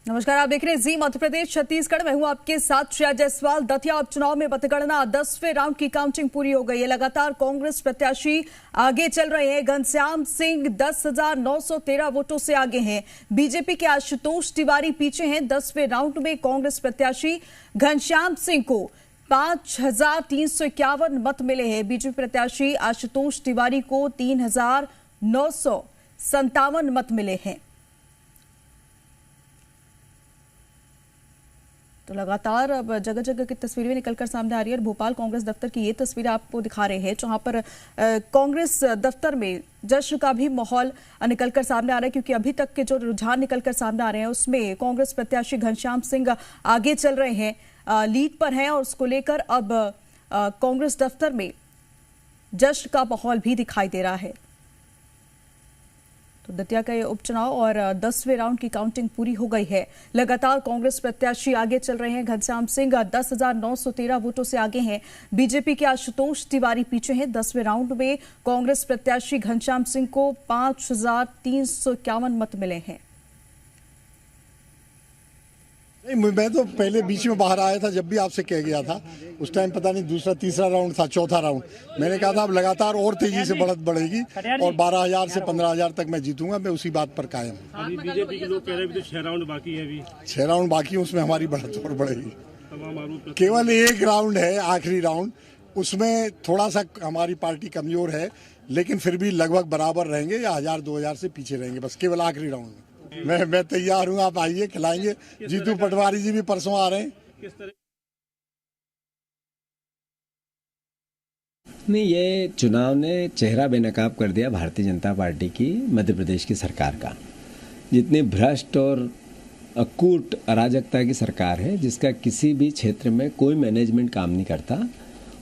नमस्कार, आप देख रहे हैं जी मध्य प्रदेश छत्तीसगढ़। मैं हूं आपके साथ श्रेया जायसवाल। दतिया उपचुनाव में मतगणना 10वें राउंड की काउंटिंग पूरी हो गई है। लगातार कांग्रेस प्रत्याशी आगे चल रहे हैं। घनश्याम सिंह 10,913 वोटों से आगे हैं। बीजेपी के आशुतोष तिवारी पीछे हैं। 10वें राउंड में कांग्रेस प्रत्याशी घनश्याम सिंह को 5,351 मत मिले हैं। बीजेपी प्रत्याशी आशुतोष तिवारी को 3,957 मत मिले हैं। तो लगातार अब जगह जगह की तस्वीरें निकलकर सामने आ रही है। भोपाल कांग्रेस दफ्तर की ये तस्वीरें आपको दिखा रहे हैं, जहां पर कांग्रेस दफ्तर में जश्न का भी माहौल निकलकर सामने आ रहा है, क्योंकि अभी तक के जो रुझान निकलकर सामने आ रहे हैं उसमें कांग्रेस प्रत्याशी घनश्याम सिंह आगे चल रहे हैं, लीड पर हैं और उसको लेकर अब कांग्रेस दफ्तर में जश्न का माहौल भी दिखाई दे रहा है। तो दतिया का ये उपचुनाव और 10वें राउंड की काउंटिंग पूरी हो गई है। लगातार कांग्रेस प्रत्याशी आगे चल रहे हैं। घनश्याम सिंह 10,913 वोटों से आगे हैं। बीजेपी के आशुतोष तिवारी पीछे हैं। 10वें राउंड में कांग्रेस प्रत्याशी घनश्याम सिंह को 5,351 मत मिले हैं। नहीं, मैं तो पहले बीच में बाहर आया था जब भी आपसे कह गया था। उस टाइम पता नहीं दूसरा तीसरा राउंड था, चौथा राउंड मैंने कहा था अब लगातार और तेजी से बढ़त बढ़ेगी और 12,000 से 15,000 तक मैं जीतूंगा। मैं उसी बात पर कायम हूँ। बीजेपी के लोग कह रहे हैं 6 राउंड बाकी है, अभी 6 राउंड बाकी है, उसमें हमारी बढ़त और बढ़ेगी। केवल एक राउंड है, आखिरी राउंड, उसमें थोड़ा सा हमारी पार्टी कमजोर है, लेकिन फिर भी लगभग बराबर रहेंगे या 1,000-2,000 से पीछे रहेंगे, बस केवल आखिरी राउंड में। मैं तैयार हूँ, आप आइए, खिलाएंगे। जीतू पटवारी जी भी परसों आ रहे हैं। नहीं, ये चुनाव ने चेहरा बेनकाब कर दिया भारतीय जनता पार्टी की, मध्य प्रदेश की सरकार का। जितनी भ्रष्ट और अकूट अराजकता की सरकार है, जिसका किसी भी क्षेत्र में कोई मैनेजमेंट काम नहीं करता,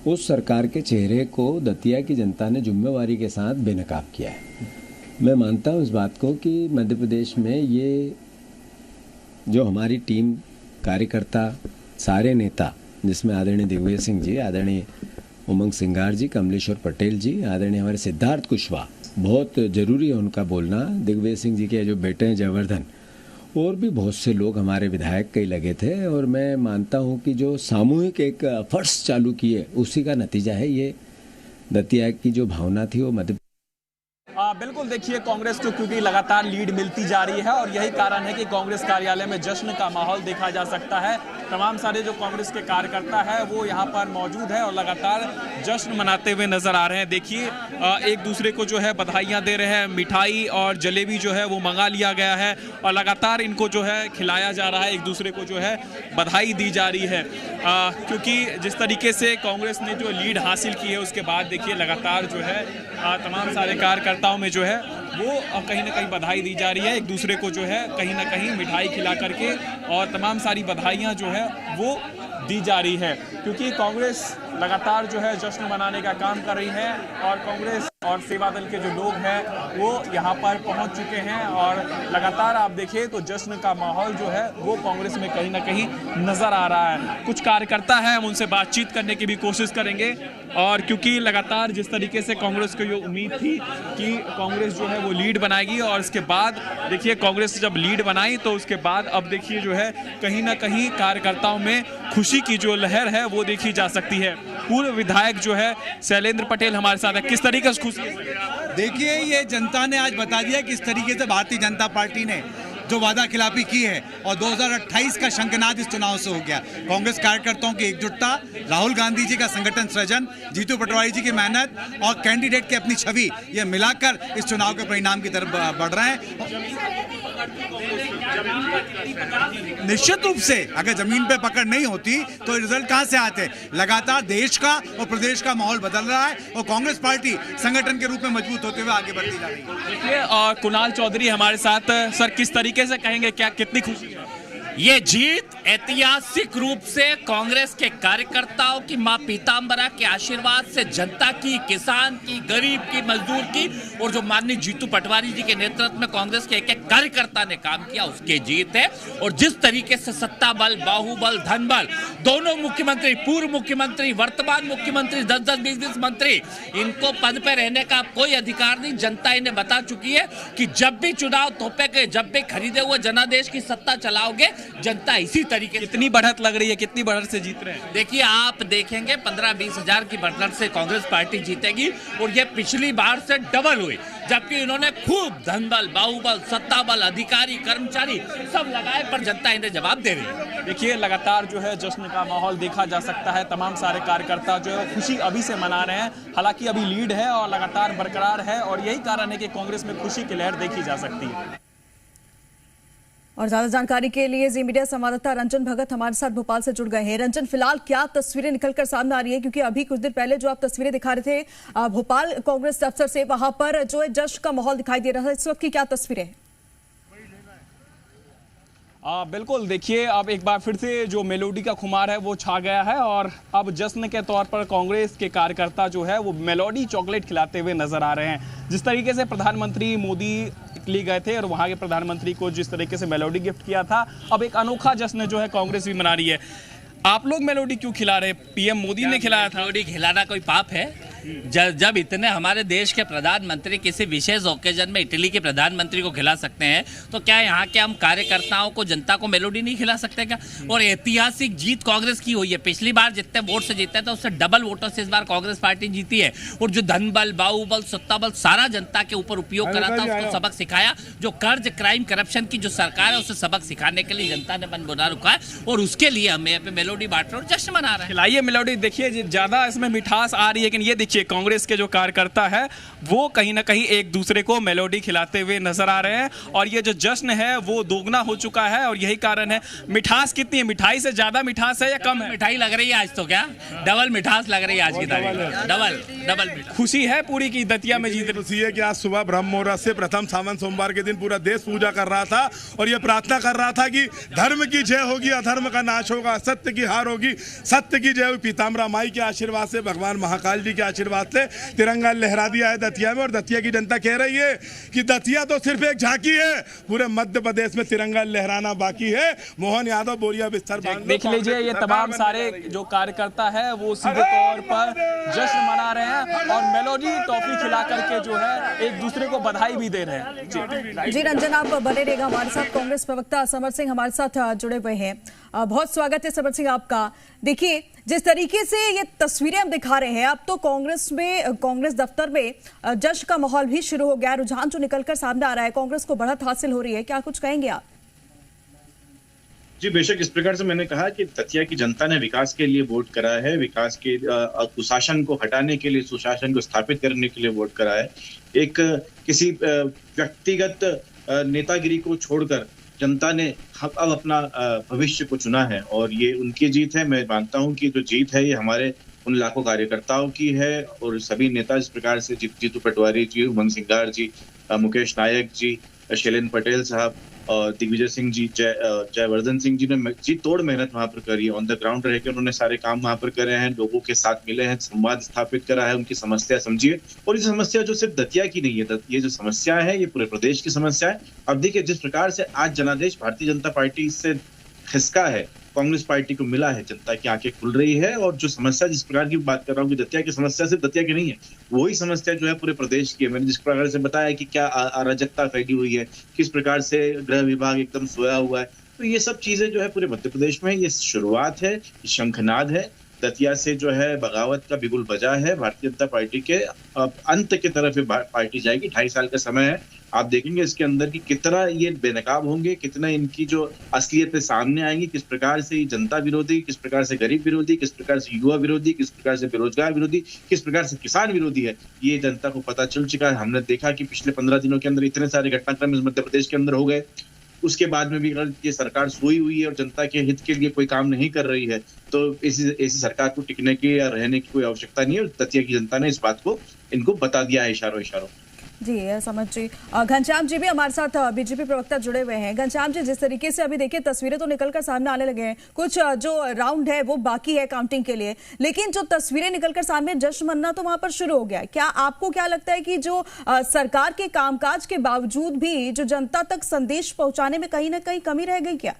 उस सरकार के चेहरे को दतिया की जनता ने जिम्मेवारी के साथ बेनकाब किया है। मैं मानता हूँ इस बात को कि मध्य प्रदेश में ये जो हमारी टीम, कार्यकर्ता, सारे नेता, जिसमें आदरणीय दिग्विजय सिंह जी, आदरणीय उमंग सिंगार जी, कमलेश्वर पटेल जी, आदरणीय हमारे सिद्धार्थ कुशवाहा, बहुत ज़रूरी है उनका बोलना। दिग्विजय सिंह जी के जो बेटे हैं जयवर्धन, और भी बहुत से लोग हमारे विधायक कई लगे थे। और मैं मानता हूँ कि जो सामूहिक एक एफर्ट्स चालू किए, उसी का नतीजा है ये। दतिया की जो भावना थी वो मध्य बिल्कुल, देखिए कांग्रेस को क्योंकि लगातार लीड मिलती जा रही है और यही कारण है कि कांग्रेस कार्यालय में जश्न का माहौल देखा जा सकता है। तमाम सारे जो कांग्रेस के कार्यकर्ता है वो यहाँ पर मौजूद है और लगातार जश्न मनाते हुए नजर आ रहे हैं। देखिए एक दूसरे को जो है बधाइयाँ दे रहे हैं, मिठाई और जलेबी जो है वो मंगा लिया गया है और लगातार इनको जो है खिलाया जा रहा है, एक दूसरे को जो है बधाई दी जा रही है। क्योंकि जिस तरीके से कांग्रेस ने जो लीड हासिल की है उसके बाद देखिए लगातार जो है तमाम सारे कार्यकर्ताओं में जो है वो कहीं ना कहीं बधाई दी जा रही है, एक दूसरे को जो है कहीं ना कहीं मिठाई खिला करके और तमाम सारी बधाइयाँ जो है वो दी जा रही है। क्योंकि कांग्रेस लगातार जो है जश्न मनाने का काम कर रही है और कांग्रेस और सेवा दल के जो लोग हैं वो यहाँ पर पहुँच चुके हैं और लगातार आप देखिए तो जश्न का माहौल जो है वो कांग्रेस में कहीं ना कहीं नजर आ रहा है। कुछ कार्यकर्ता हैं, हम उनसे बातचीत करने की भी कोशिश करेंगे और क्योंकि लगातार जिस तरीके से कांग्रेस को ये उम्मीद थी कि कांग्रेस जो है वो लीड बनाएगी और इसके बाद देखिए कांग्रेस जब लीड बनाई तो उसके बाद अब देखिए जो है कहीं ना कहीं कार्यकर्ताओं में खुशी की जो लहर है वो देखी जा सकती है। पूर्व विधायक जो है शैलेंद्र पटेल हमारे साथ है, किस तरीके से खुशी? देखिए, ये जनता ने आज बता दिया किस तरीके से भारतीय जनता पार्टी ने जो वादा खिलाफी की है और 2028 का शंखनाद इस चुनाव से हो गया। कांग्रेस कार्यकर्ताओं की एकजुटता, राहुल गांधी जी का संगठन सृजन, जीतू पटवारी जी की मेहनत और कैंडिडेट की अपनी छवि, ये मिलाकर इस चुनाव के परिणाम की तरफ बढ़ रहे हैं। निश्चित रूप से अगर जमीन पे पकड़ नहीं होती तो रिजल्ट कहां से आते? लगातार देश का और प्रदेश का माहौल बदल रहा है और कांग्रेस पार्टी संगठन के रूप में मजबूत होते हुए आगे बढ़ती जा रही है। देखिए कुणाल चौधरी हमारे साथ। सर, किस तरीके से कहेंगे, क्या कितनी खुशी है? ये जीत ऐतिहासिक रूप से कांग्रेस के कार्यकर्ताओं की, मां पीतांबरा के आशीर्वाद से जनता की, किसान की, गरीब की, मजदूर की, और जो माननीय जीतू पटवारी जी के नेतृत्व में कांग्रेस के एक एक कार्यकर्ता ने काम किया, उसकी जीत है। और जिस तरीके से सत्ता बल, बाहुबल, धन बल, दोनों मुख्यमंत्री, पूर्व मुख्यमंत्री, वर्तमान मुख्यमंत्री, 10-10, 20-20 मंत्री, इनको पद पे रहने का कोई अधिकार नहीं। जनता इन्हें बता चुकी है कि जब भी चुनाव थोपेगे, जब भी खरीदे हुए जनादेश की सत्ता चलाओगे, जनता इसी तरीके। कितनी बढ़त लग रही है, कितनी बढ़त से जीत रहे हैं? देखिए, आप देखेंगे 15-20 हजार की बढ़त से कांग्रेस पार्टी जीतेगी, और ये पिछली बार से डबल हुई, जबकि इन्होंने खूब धनबल, बाहुबल, सत्ता बल, अधिकारी, कर्मचारी सब लगाए, पर जनता इन्हें जवाब दे रही है। देखिए, लगातार जो है जश्न का माहौल देखा जा सकता है। तमाम सारे कार्यकर्ता जो है खुशी अभी से मना रहे हैं, हालांकि अभी लीड है और लगातार बरकरार है, और यही कारण है कि कांग्रेस में खुशी की लहर देखी जा सकती है। और ज्यादा जानकारी के लिए जी मीडिया संवाददाता रंजन भगत हमारे साथ भोपाल से जुड़ गए हैं। रंजन, फिलहाल क्या तस्वीरें निकलकर सामने आ रही है, क्योंकि अभी कुछ देर पहले जो आप तस्वीरें दिखा रहे थे भोपाल कांग्रेस दफ्तर से, वहां पर जो है जश्न का माहौल दिखाई दे रहा है, इस वक्त की क्या तस्वीरें हैं? बिल्कुल, देखिए, अब एक बार फिर से जो मेलोडी का खुमार है वो छा गया है, और अब जश्न के तौर पर कांग्रेस के कार्यकर्ता जो है वो मेलोडी चॉकलेट खिलाते हुए नजर आ रहे हैं। जिस तरीके से प्रधानमंत्री मोदी इटली गए थे और वहां के प्रधानमंत्री को जिस तरीके से मेलोडी गिफ्ट किया था, अब एक अनोखा जश्न जो है कांग्रेस भी मना रही है। आप लोग मेलोडी क्यों खिला रहे? पीएम मोदी ने खिलाया था। मेलोडी खिलाना कोई पाप है? जब इतने हमारे देश के प्रधानमंत्री किसी विशेष ओकेजन में इटली के प्रधानमंत्री को खिला सकते हैं, तो क्या यहाँ के हम कार्यकर्ताओं को, जनता को मेलोडी नहीं खिला सकते क्या? और ऐतिहासिक जीत कांग्रेस की हुई है। पिछली बार जितने वोट से जीता था उससे डबल वोटों से इस बार कांग्रेस पार्टी जीती है। और जो धन बल, बाहुबल, सत्ता बल सारा जनता के ऊपर उपयोग करा था, उसको सबक सिखाया। जो कर्ज, क्राइम, करप्शन की जो सरकार है, उसे सबक सिखाने के लिए जनता ने मन बना रुका है, और उसके लिए हम यहाँ पे मेलोडी बांट रहे और जश्न मना रहे हैं। खिलाइए मेलोडी। देखिए, ज्यादा इसमें मिठास आ रही है, लेकिन ये देखिए कांग्रेस के जो कार्यकर्ता है वो कहीं ना कहीं एक दूसरे को मेलोडी खिलाते हुए नजर आ रहे हैं, और ये जो जश्न है वो दोगुना हो चुका है, और यही कारण है। मिठास कितनी है? मिठाई से ज्यादा मिठास है या कम है? मिठाई लग रही है आज, तो क्या डबल मिठास लग रही है आज की तारीख, डबल खुशी है पूरी की दतिया में जीत। खुशी है कि आज सुबह ब्रह्म मुहूर्त से प्रथम सावन सोमवार के दिन पूरा देश पूजा कर रहा था, और ये प्रार्थना कर रहा था कि धर्म की जय होगी, अधर्म का नाश होगा, सत्य की हार होगी, सत्य की जय होगी। पीतांबरा माई के आशीर्वाद से, भगवान महाकाल जी के आशीर्वाद से तिरंगा लहरा दिया है दतिया में, और दतिया की जनता कह रही है कि दतिया तो सिर्फ एक झांकी है, पूरे मध्य प्रदेश में तिरंगा लहराना बाकी है। मोहन यादव बोरिया बिस्तर देख लीजिए, ये तमाम सारे जो कार्यकर्ता है वो सीधे तौर पर जश्न मना रहे हैं, और मेलोडी टॉफी खिला करके जो है एक दूसरे को बधाई भी दे रहे हैं। जी रंजन, आप बने रहेगा हमारे साथ। कांग्रेस प्रवक्ता समर सिंह हमारे साथ जुड़े हुए हैं। बहुत स्वागत है समर सिंह आपका। देखिए, जिस तरीके से ये तस्वीरें हम दिखा रहे हैं, अब तो कांग्रेस दफ्तर में जश्न का माहौल भी शुरू हो गया। रुझान जो निकलकर सामने आ रहा है, कांग्रेस को बढ़त हासिल हो रही है, क्या कुछ कहेंगे आप? जी बेशक, इस प्रकार से मैंने कहा कि दतिया की जनता ने विकास के लिए वोट करा है, विकास के कुशासन को हटाने के लिए, सुशासन को स्थापित करने के लिए वोट करा है। एक किसी व्यक्तिगत नेतागिरी को छोड़कर जनता ने अब अपना भविष्य को चुना है, और ये उनकी जीत है। मैं मानता हूं कि जो जीत है ये हमारे उन लाखों कार्यकर्ताओं की है, और सभी नेता जिस प्रकार से जीतू पटवारी जी, उमंग सिंगार जी, मुकेश नायक जी, शैलेंद्र पटेल साहब और दिग्विजय सिंह जी, जयवर्धन सिंह जी ने जी तोड़ मेहनत वहां पर करी। ऑन द ग्राउंड रह के उन्होंने सारे काम वहां पर करे हैं, लोगों के साथ मिले हैं, संवाद स्थापित करा है, उनकी समस्या समझिए। और ये समस्या जो सिर्फ दतिया की नहीं है, ये जो समस्या है ये पूरे प्रदेश की समस्या है। अब देखिए, जिस प्रकार से आज जनादेश भारतीय जनता पार्टी से खिसका है, कांग्रेस पार्टी को मिला है, जनता की आंखें खुल रही है। और जो समस्या, जिस प्रकार की बात कर रहा हूँ कि दतिया की समस्या सिर्फ दतिया की नहीं है, वही समस्या जो है पूरे प्रदेश की है। मैंने जिस प्रकार से बताया कि क्या अराजकता फैली हुई है, किस प्रकार से गृह विभाग एकदम सोया हुआ है, तो ये सब चीजें जो है पूरे मध्य प्रदेश में ये शुरुआत है, शंखनाद है। दतिया से जो है बगावत का बिगुल बजा है। भारतीय जनता पार्टी के अंत की तरफ पार्टी जाएगी। 2.5 साल का समय है। आप देखेंगे इसके अंदर की कितना ये बेनकाब होंगे, कितना इनकी जो असलियतें सामने आएंगी, किस प्रकार से जनता विरोधी, किस प्रकार से गरीब विरोधी, किस प्रकार से युवा विरोधी, किस प्रकार से बेरोजगार विरोधी, किस प्रकार से किसान विरोधी है, ये जनता को पता चल चुका है। हमने देखा कि पिछले 15 दिनों के अंदर इतने सारे घटनाक्रम इस मध्य प्रदेश के अंदर हो गए। उसके बाद में भी अगर ये सरकार सोई हुई है और जनता के हित के लिए कोई काम नहीं कर रही है, तो ऐसी सरकार को टिकने की या रहने की कोई आवश्यकता नहीं है। दतिया की जनता ने इस बात को इनको बता दिया है इशारों। जी समझ जी। घनश्याम जी भी हमारे साथ बीजेपी प्रवक्ता जुड़े हुए हैं। घनश्याम जी, जिस तरीके से अभी देखिए तस्वीरें तो निकलकर सामने आने लगे हैं, कुछ जो राउंड है वो बाकी है काउंटिंग के लिए, लेकिन जो तस्वीरें निकलकर सामने, जश्न मनना तो वहां पर शुरू हो गया है। क्या आपको क्या लगता है कि जो सरकार के कामकाज के बावजूद भी जो जनता तक संदेश पहुंचाने में कहीं ना कहीं कमी रह गई क्या?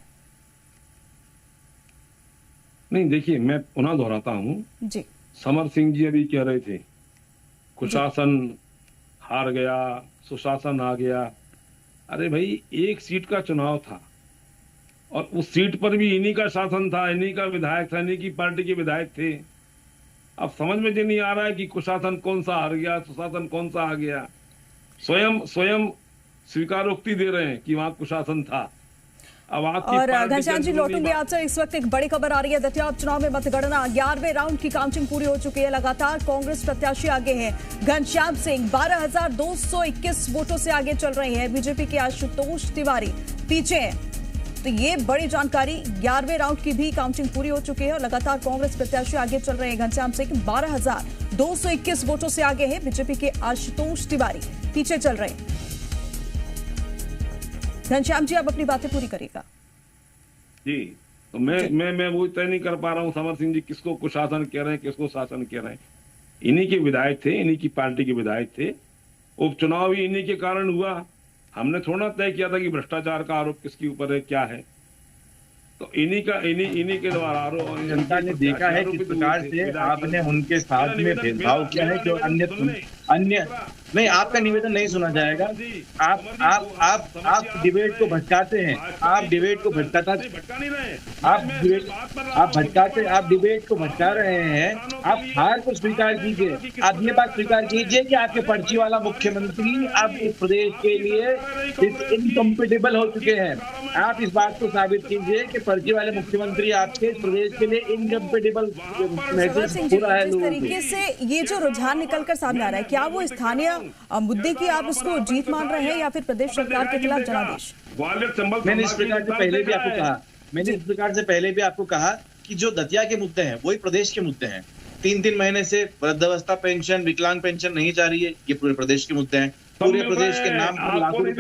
नहीं, देखिए मैं पुनः दोहराता हूँ जी, समर सिंह जी अभी कह रहे थे कुशासन हार गया, सुशासन आ गया। अरे भाई, एक सीट का चुनाव था और उस सीट पर भी इन्हीं का शासन था, इन्हीं का विधायक था, इन्हीं की पार्टी के विधायक थे। अब समझ में नहीं आ रहा है कि कुशासन कौन सा हार गया, सुशासन कौन सा आ गया। स्वयं स्वीकारोक्ति दे रहे हैं कि वहां कुशासन था। और घनश्याम जी, लौटूंगी आपसे। इस वक्त एक बड़ी खबर आ रही है, दतिया उपचुनाव में मतगणना 11वें राउंड की काउंटिंग पूरी हो चुकी है। लगातार कांग्रेस प्रत्याशी आगे हैं। घनश्याम सिंह 12,221 वोटों से आगे चल रहे हैं। बीजेपी के आशुतोष तिवारी पीछे हैं। तो ये बड़ी जानकारी, 11वें राउंड की भी काउंटिंग पूरी हो चुकी है और लगातार कांग्रेस प्रत्याशी आगे चल रहे हैं। घनश्याम सिंह 12,221 वोटों से आगे है। बीजेपी के आशुतोष तिवारी पीछे चल रहे हैं। घनश्याम जी, आप अपनी बातें पूरी करिएगा। जी, तो मैं वो तय नहीं कर पा रहा हूँ समर सिंह जी किसको कुशासन कह रहे हैं, किसको शासन कह रहे हैं। इन्हीं के विधायक थे, इन्हीं की पार्टी के विधायक थे। उपचुनाव भी इन्हीं के कारण हुआ। हमने थोड़ा तय किया था कि भ्रष्टाचार का आरोप किसके ऊपर है, क्या है। तो इन्हीं के द्वारा आरोप। जनता ने देखा है किस प्रकार से आपने उनके साथ में भेदभाव किया है। जो अन्य नहीं, आपका निवेदन नहीं सुना जाएगा। आप डिबेट को भटकाते हैं। आप डिबेट को भटकाता आप डिबेट को भटका रहे हैं। आप हार को स्वीकार कीजिए। आप ये बात स्वीकार कीजिए कि आपके पर्ची वाला मुख्यमंत्री अब इस प्रदेश के लिए इनकम्पेटेबल हो चुके हैं। आप इस बात को साबित कीजिए कि पर्ची वाले मुख्यमंत्री आपके प्रदेश के लिए इनकम्पेटेबल महसूस हो रहा है। जिस तरीके से ये जो रुझान निकलकर सामने आ रहा है, क्या वो स्थानीय मुद्दे की आप इसको जीत मान रहे हैं या फिर प्रदेश सरकार के खिलाफ जनादेश? मैंने इस प्रकार से पहले भी आपको कहा कि जो दतिया के मुद्दे हैं वही प्रदेश के मुद्दे हैं। 3 महीने से वृद्धावस्था पेंशन, विकलांग पेंशन नहीं जा रही है, ये पूरे प्रदेश के मुद्दे हैं। पूरे प्रदेश के नाम पर लाखों रुपए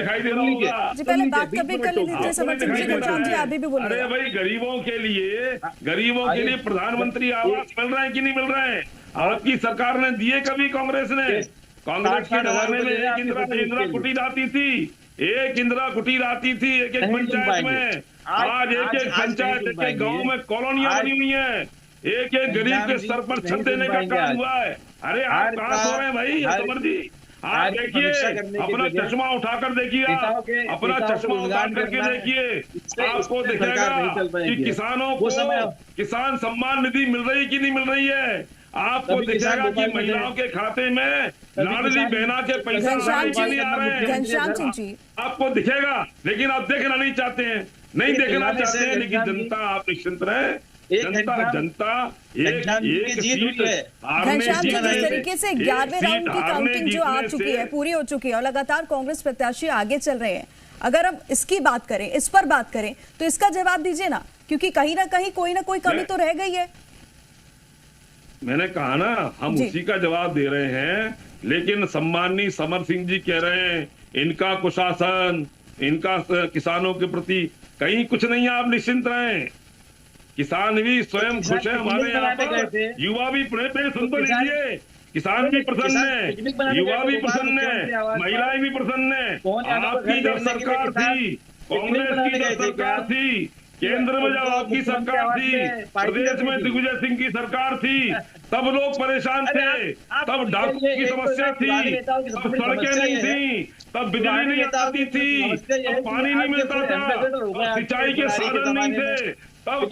जी, पहले बात कभी कर लीजिए समझ जी। घनश्याम जी, आप भी बोलिए। अरे भाई, गरीबों के लिए प्रधानमंत्री आवास मिल रहा है कि नहीं मिल रहा है? आपकी सरकार ने दिए कभी? कांग्रेस के जमाने में एक इंदिरा कुटीर आती थी, एक पंचायत में। आज एक पंचायत, एक गांव में कॉलोनियां बनी हुई है। एक गरीब के सर पर छत देने का काम हुआ है। अरे आप कहाँ सो रहे हैं भाई समर जी? आप देखिए, अपना चश्मा उठाकर देखिए, अपना चश्मा उतार करके देखिए, आपको दिखेगा कि किसानों को किसान सम्मान निधि मिल रही कि नहीं मिल रही है। आपको दिखेगा कि महिलाओं के खाते में लाडली बहना के पैसे नहीं आ रहे हैं। घनश्याम सिंह जी, आपको दिखेगा, लेकिन आप देखना नहीं चाहते हैं। लेकिन जनता, आप निश्चिंत रहे, जनता एक घनश्याम जी, जिस तरीके से 11वें राउंड की काउंटिंग जो आ चुकी है, पूरी हो चुकी है और लगातार कांग्रेस प्रत्याशी आगे चल रहे हैं, अगर हम इसकी बात करें, इस पर बात करें, तो इसका जवाब दीजिए ना, क्योंकि कहीं ना कहीं कोई ना कोई कमी तो रह गई है। मैंने कहा ना, हम उसी का जवाब दे रहे हैं। लेकिन सम्माननीय समर सिंह जी कह रहे हैं इनका कुशासन, इनका किसानों के प्रति कहीं कुछ नहीं है। आप निश्चिंत रहें, किसान भी स्वयं खुश है। हमारे यहाँ पर युवा भी सुन तो लीजिए, किसान भी प्रसन्न है, युवा भी प्रसन्न है, महिलाएं भी प्रसन्न है। आपकी जब सरकार थी, कांग्रेस की जब सरकार थी, केंद्र में जब आपकी सरकार थी, प्रदेश में दिग्विजय सिंह की सरकार थी, तब लोग परेशान थे, तब डॉक्टर की समस्या थी, तब सड़कें नहीं थी, तब बिजली नहीं आती थी, तब पानी नहीं मिलता था, सिंचाई के साधन नहीं थे, तब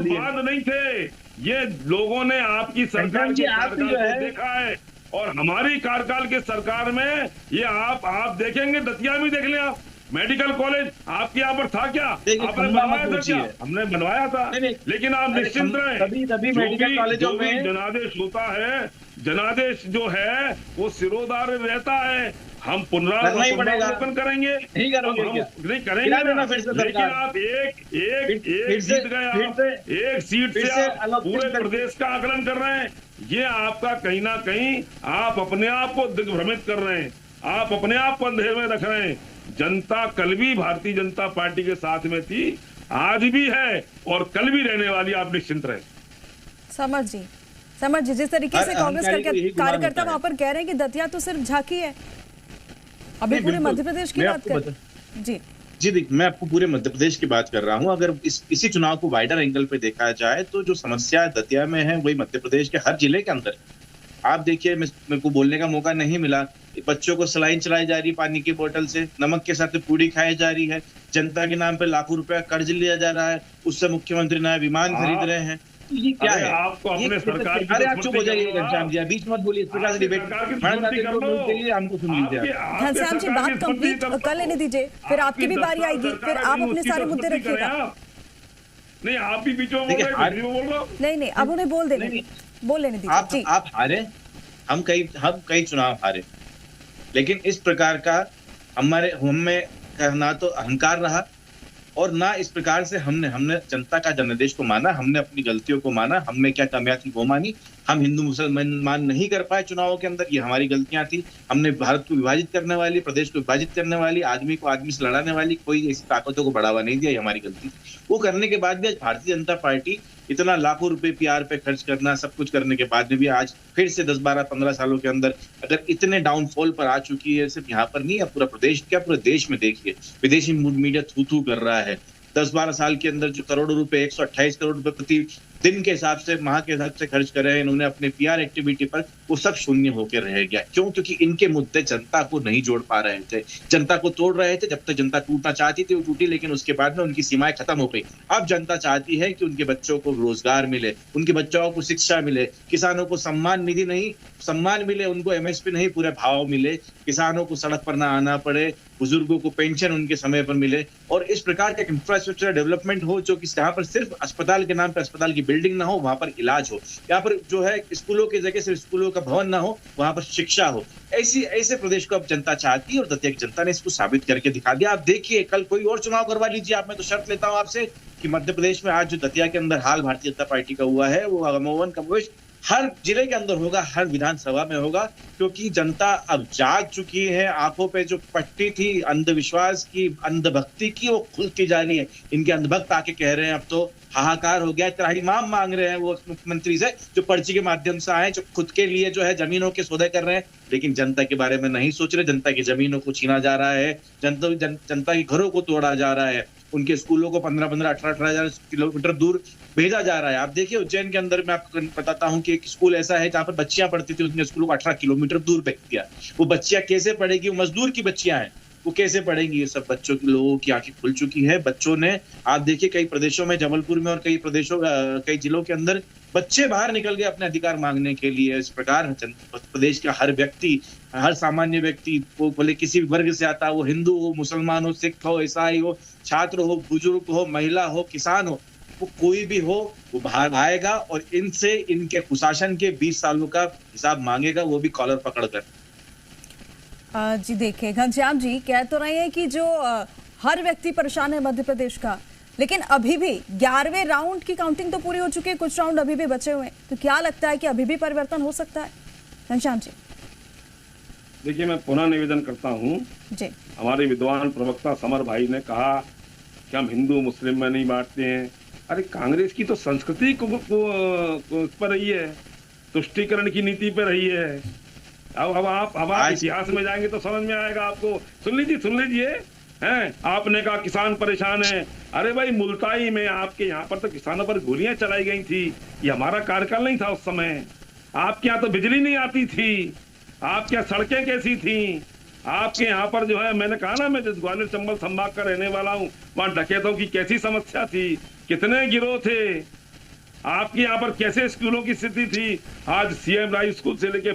बांध नहीं थे। ये लोगों ने आपकी सरकार के कार्यकाल को देखा है और हमारी कार्यकाल के सरकार में ये आप देखेंगे। दतिया में देख लें आप, मेडिकल कॉलेज आपके यहाँ पर था क्या? आपने बनवाया था क्या? हमने बनवाया था। लेकिन आप निश्चिंत रहें, मेडिकल कॉलेजों में जनादेश होता है, जनादेश जो है वो सिरोधार रहता है। हम पुनरावलोकन करेंगे, नहीं करेंगे, लेकिन आप एक जीत गए, एक सीट से आप पूरे प्रदेश का आकलन कर रहे हैं। ये आपका कहीं ना कहीं आप अपने आप को दिग्भ्रमित कर रहे हैं। आप अपने आप को अंधेरे में रख रहे हैं। जनता कल भी भारतीय जनता पार्टी के साथ में थी, आज भी है और कल भी रहने वाली, आप निश्चिंत रहे। समर जी, जिस तरीके से कांग्रेस कार्यकर्ता वहां पर कह रहे हैं कि दतिया तो सिर्फ झांकी है, अभी पूरे मध्य प्रदेश की बात कर जी देखिए, मैं आपको पूरे मध्य प्रदेश की बात कर रहा हूं। अगर इसी चुनाव को वाइडर एंगल पे देखा जाए तो जो समस्या दतिया में है वही मध्य प्रदेश के हर जिले के अंदर। आप देखिए, मेरे को बोलने का मौका नहीं मिला, बच्चों को सलाइन चलाई जा रही है पानी की बोतल से, नमक के साथ पूड़ी खाई जा रही है, जनता के नाम पे लाखों रुपया कर्ज लिया जा रहा है, उससे मुख्यमंत्री नया विमान खरीद रहे हैं। ये क्या है? आपको अपने सरकार की, अरे आप चुप हो जाइए घनश्याम जी, बीच मत बोलिए, इस प्रकार से डिबेट हमको सुन लीजिए। घनश्याम जी बात कंप्लीट कर लेने दीजिए, फिर आपकी भी बारी आएगी, फिर आप अपने सारे मुद्दे रखिएगा। नहीं, आप भी बीच में बोल रहे हो। नहीं, अब उन्हें बोल लेने दीजिए। आप हारे, हम कई चुनाव हारे, लेकिन इस प्रकार का हमें ना तो अहंकार रहा और ना इस प्रकार से हमने जनता का जनादेश को माना, हमने अपनी गलतियों को माना, हमने क्या कमियां थी वो मानी। हम हिंदू मुसलमान नहीं कर पाए चुनावों के अंदर, ये हमारी गलतियां थी। हमने भारत को विभाजित करने वाली, प्रदेश को विभाजित करने वाली, आदमी को आदमी से लड़ाने वाली कोई ऐसी ताकतों को बढ़ावा नहीं दिया, ये हमारी गलती थी। वो करने के बाद भी आज भारतीय जनता पार्टी इतना लाखों रुपए पीआर पे खर्च करना, सब कुछ करने के बाद में भी आज फिर से 10, 12, 15 सालों के अंदर अगर इतने डाउनफॉल पर आ चुकी है, सिर्फ यहाँ पर नहीं है, पूरा प्रदेश क्या पूरे देश में देखिए, विदेशी मीडिया थू कर रहा है। 10-12 साल के अंदर जो करोड़ों रुपए, 128 करोड़ रुपए प्रति दिन के हिसाब से, माह के हिसाब से खर्च कर रहे हैं इन्होंने अपने पीआर एक्टिविटी पर, वो सब शून्य होकर रह गया। क्यों? क्योंकि इनके मुद्दे जनता को नहीं जोड़ पा रहे थे, जनता को तोड़ रहे थे। जब तक जनता टूटना चाहती थी वो टूटी, लेकिन उसके बाद में उनकी सीमाएं खत्म हो गई। अब जनता चाहती है कि उनके बच्चों को रोजगार मिले, उनके बच्चों को शिक्षा मिले, किसानों को सम्मान निधि नहीं, सम्मान मिले, उनको एमएसपी नहीं, पूरे भाव मिले, किसानों को सड़क पर ना आना पड़े, बुजुर्गों को पेंशन उनके समय पर मिले, और इस प्रकार का इंफ्रास्ट्रक्चर डेवलपमेंट हो जो कि यहाँ पर सिर्फ अस्पताल के नाम पर अस्पताल की बिल्डिंग ना हो, वहां पर इलाज हो। यहाँ पर जो है स्कूलों की जगह सिर्फ स्कूलों का भवन ना हो, वहां पर शिक्षा हो। ऐसे प्रदेश को अब जनता चाहती है और दतिया की जनता ने इसको साबित करके दिखा दिया। आप देखिए, कल कोई और चुनाव करवा लीजिए आप, मैं तो शर्त लेता हूं आपसे कि मध्य प्रदेश में आज जो दतिया के अंदर हाल भारतीय जनता पार्टी का हुआ है वो अमोघ कमोबेश हर जिले के अंदर होगा, हर विधानसभा में होगा, क्योंकि जनता अब जाग चुकी है। आंखों पे जो पट्टी थी अंधविश्वास की, अंधभक्ति की, वो खुलती जा रही है। इनके अंधभक्त आके कह रहे हैं अब तो हाहाकार हो गया, त्राहिमाम मांग रहे हैं वो मुख्यमंत्री से, जो पर्ची के माध्यम से आए, जो खुद के लिए जो है जमीनों के सौदे कर रहे हैं, लेकिन जनता के बारे में नहीं सोच रहे। जनता की जमीनों को छीना जा रहा है, जनता के घरों को तोड़ा जा रहा है, उनके स्कूलों को 15-15, 18 हजार किलोमीटर दूर भेजा जा रहा है। आप देखिए, उज्जैन के अंदर मैं आपको बताता हूँ कि एक स्कूल ऐसा है जहाँ पर बच्चियां पढ़ती थी, उसने स्कूल को 18 किलोमीटर दूर भेज दिया। वो बच्चियां कैसे पढ़ेगी? वो मजदूर की बच्चियां हैं, वो कैसे पढ़ेंगी? ये सब बच्चों की, लोगों की आंखें खुल चुकी है। बच्चों ने, आप देखिए कई प्रदेशों में, जबलपुर में और कई जिलों के अंदर बच्चे बाहर निकल गए अपने अधिकार मांगने के लिए। इस प्रकार प्रदेश का हर व्यक्ति, हर सामान्य व्यक्ति, वो भले किसी भी वर्ग से आता हो, हिंदू हो, मुसलमान हो, सिख हो, ईसाई हो, छात्र हो, बुजुर्ग हो, महिला हो, किसान हो, वो कोई भी हो, वो बाहर आएगा और इनसे, इनके कुशासन के 20 सालों का हिसाब मांगेगा, वो भी कॉलर पकड़कर। जी देखिए, घनश्याम जी कह तो रहे हैं कि जो हर व्यक्ति परेशान है मध्य प्रदेश का, लेकिन अभी भी 11वें राउंड की काउंटिंग तो पूरी हो चुकी है, कुछ राउंड अभी भी बचे हुए हैं, तो क्या लगता है कि अभी भी परिवर्तन हो सकता है? घनश्याम जी देखिए, मैं पुनः निवेदन करता हूँ जी। हमारे विद्वान प्रवक्ता समर भाई ने कहा कि हम हिंदू मुस्लिम में नहीं बांटते हैं। अरे कांग्रेस की तो संस्कृति को पर रही है, तुष्टीकरण की नीति पे रही है। अब आप इतिहास में जाएंगे तो समझ में आएगा आपको। सुन लीजिए हैं, आपने कहा किसान परेशान है। अरे भाई, मुल्ताई में आपके यहाँ पर तो किसानों पर गोलियां चलाई गई थी, ये हमारा कार्यकाल नहीं था उस समय। आपके यहाँ तो बिजली नहीं आती थी, आपके यहाँ सड़कें कैसी थी, आपके यहाँ पर जो है, मैंने कहा ना, मैं जिस ग्वालियर चंबल संभाग का रहने वाला हूँ, वहां डकैतों की कैसी समस्या थी, कितने गिरोह थे, आपके यहाँ पर कैसे स्कूलों की स्थिति थी। आज सीएम राय स्कूल से लेके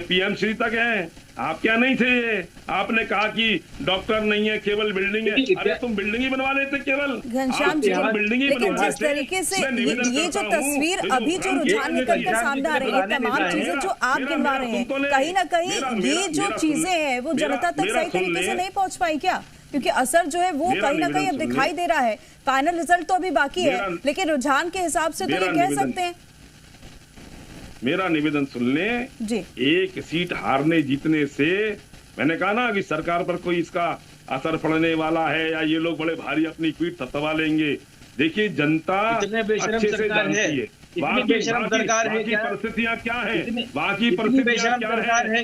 पीएम श्री तक हैं, आप क्या नहीं थे ये? आपने कहा कि डॉक्टर नहीं है, केवल बिल्डिंग है। अरे तुम बिल्डिंग ही बनवा लेते केवल, घनश्याम जी, लेकिन जिस तरीके से ये जो तस्वीर अभी जो रुझान निकल कर सामने आ रही है, तमाम चीजें जो आप गिनवा रहे हैं, कहीं ना कहीं ये जो चीजें हैं वो जनता तक सही तरीके से नहीं पहुंच पाई क्या? क्योंकि असर जो है वो कहीं ना कहीं अब दिखाई दे रहा है। फाइनल रिजल्ट तो अभी बाकी है, लेकिन रुझान के हिसाब से तो ये कह सकते हैं। मेरा निवेदन सुन लें जी। एक सीट हारने जीतने से मैंने कहा ना कि सरकार पर कोई इसका असर पड़ने वाला है या ये लोग बड़े भारी अपनी पीठ थपथपा लेंगे। देखिए जनता अच्छे से जानती है वहाँ की परिस्थितियाँ क्या है, वहाँ की परिस्थितियाँ क्या है।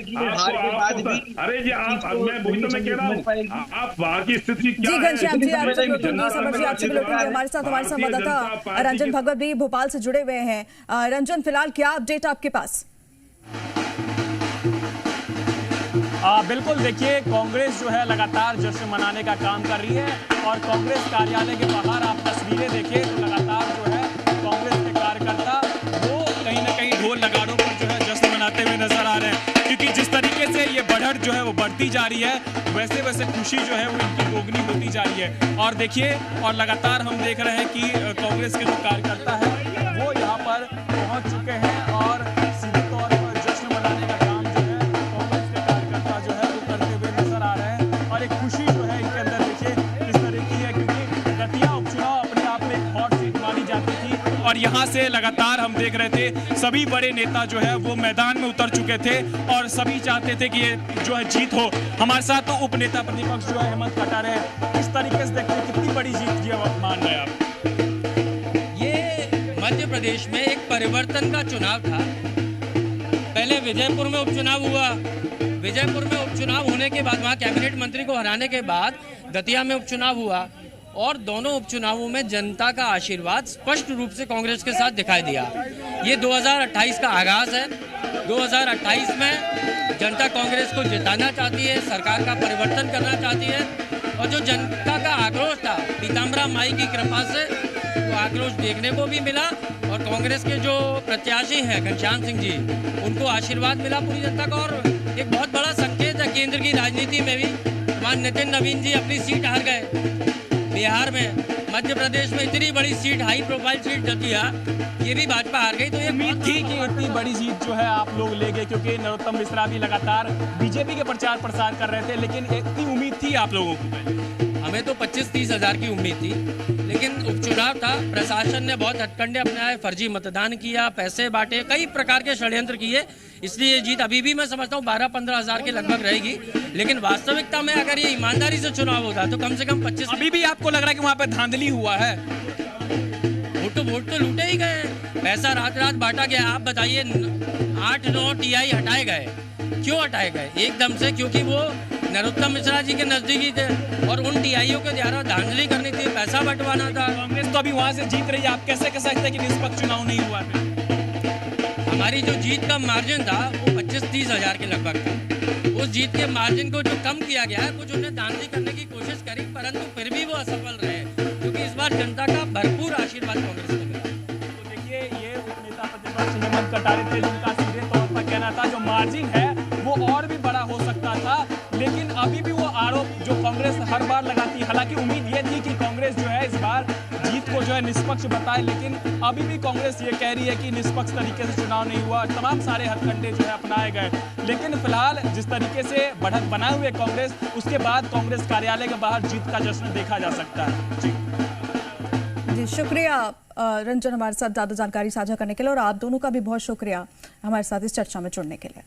अरे जी आप, मैं वही तो मैं कह रहा हूँ, आप वहाँ की स्थिति क्या है। घनश्याम जी आपसे हमारे साथ हमारे संवाददाता रंजन भगवत भी भोपाल से जुड़े हुए हैं। रंजन, फिलहाल क्या अपडेट आपके पास? बिल्कुल, देखिए कांग्रेस जो है लगातार जश्न मनाने का काम कर रही है और कांग्रेस कार्यालय के बाहर आप तस्वीरें देखें तो लगातार जो है कांग्रेस के कार्यकर्ता वो कहीं ना कहीं ढोल नगाड़ों पर जो है जश्न मनाते हुए नजर आ रहे हैं, क्योंकि जिस तरीके से ये बढ़त जो है वो बढ़ती जा रही है वैसे वैसे खुशी जो है वो इनकी दोगुनी होती जा रही है। और देखिए, और लगातार हम देख रहे हैं कि कांग्रेस के जो कार्यकर्ता है वो यहाँ पर पहुँच चुके हैं और सीधे तौर पर जश्न मनाने का काम जो है कांग्रेस के कार्यकर्ता जो है वो करते हुए नजर आ रहे हैं। और एक खुशी जो है इनके अंदर देखिए किस तरह की है, क्योंकि दतिया उपचुनाव अपने आप में एक हॉट सीट मानी जाती थी और यहाँ से लगातार हम देख रहे थे सभी बड़े नेता जो है वो मैदान में उतर चुके थे और सभी चाहते थे कि ये जो है जीत हो। हमारे साथ तो उप नेता प्रतिपक्ष जो है हेमंत कटारे हैं, किस तरीके से देखते हैं कितनी बड़ी जीत ये मान रहे हैं आप? ये मध्य प्रदेश में एक परिवर्तन का चुनाव था। पहले विजयपुर में उपचुनाव हुआ, विजयपुर में उपचुनाव होने के बाद वहाँ कैबिनेट मंत्री को हराने के बाद दतिया में उपचुनाव हुआ और दोनों उपचुनावों में जनता का आशीर्वाद स्पष्ट रूप से कांग्रेस के साथ दिखाई दिया। ये 2028 का आगाज है। 2028 में जनता कांग्रेस को जिताना चाहती है, सरकार का परिवर्तन करना चाहती है और जो जनता का आक्रोश था पीताम्बरा माई की कृपा से वो आक्रोश देखने को भी मिला और कांग्रेस के जो प्रत्याशी हैं घनश्याम सिंह जी उनको आशीर्वाद मिला पूरी जनता का। और एक बहुत बड़ा संकेत है केंद्र की राजनीति में भी, वहाँ नितिन नवीन जी अपनी सीट हार गए बिहार में। मध्य प्रदेश में इतनी बड़ी seat, high profile seat Datia, ये भी भाजपा हार गई। तो ये उम्मीद थी कि इतनी बड़ी जीत जो है आप लोग ले गए, क्योंकि नरोत्तम मिश्रा भी लगातार बीजेपी के प्रचार प्रसार कर रहे थे, लेकिन इतनी उम्मीद थी आप लोगों को? हमें तो 25-30 हज़ार की उम्मीद थी, लेकिन उपचुनाव था, प्रशासन ने बहुत हथकंडे अपनाए, फर्जी मतदान किया, पैसे बांटे, कई प्रकार के षड्यंत्र किए, इसलिए ये जीत अभी भी मैं समझता हूँ 12-15 हज़ार के लगभग रहेगी। लेकिन वास्तविकता में अगर ये ईमानदारी से चुनाव होता तो कम से कम 25। अभी भी आपको लग रहा है कि वहाँ पे धांधली हुआ है? वोट तो लूटे ही गए, पैसा रात रात बांटा गया। आप बताइए 8-9 TI हटाए गए, क्यों हटाए गए? एकदम से क्योंकि वो नरोत्तम मिश्रा जी के नजदीकी थे और उन TIओ के द्वारा धांधली करनी थी, पैसा बंटवाना था। कांग्रेस तो अभी वहाँ से जीत रही है, आप कैसे कह सकते हैं कि निष्पक्ष चुनाव नहीं हुआ? हमारी जो जीत का मार्जिन था वो 25-30 हज़ार के लगभग था। उस जीत के मार्जिन को जो कम किया गया है, कुछ उन्हें धांधली करने की कोशिश करी, परंतु फिर भी वो असफल रहे, क्योंकि इस बार जनता का भरपूर आशीर्वाद कांग्रेस को मिला। तो देखिए, ये उपनेता प्रतिपक्ष हेमंत कटारे थे, जिनका सीधे तौर पर कहना था जो मार्जिन है वो और भी बड़ा हो सकता था, लेकिन अभी भी वो आरोप जो कांग्रेस हर बार लगाती है, हालांकि उम्मीद ये थी कि कांग्रेस जो है इस बार जीत को जो है निष्पक्ष बताए, लेकिन अभी भी कांग्रेस ये कह रही है कि निष्पक्ष तरीके से चुनाव नहीं हुआ, तमाम सारे हथकंडे जो है अपनाए गए। लेकिन फिलहाल जिस तरीके से बढ़त बनाए हुए कांग्रेस, उसके बाद कांग्रेस कार्यालय के बाहर जीत का जश्न देखा जा सकता है। जी शुक्रिया रंजन, हमारे साथ ज्यादा जानकारी साझा करने के लिए, और आप दोनों का भी बहुत शुक्रिया हमारे साथ इस चर्चा में जुड़ने के लिए।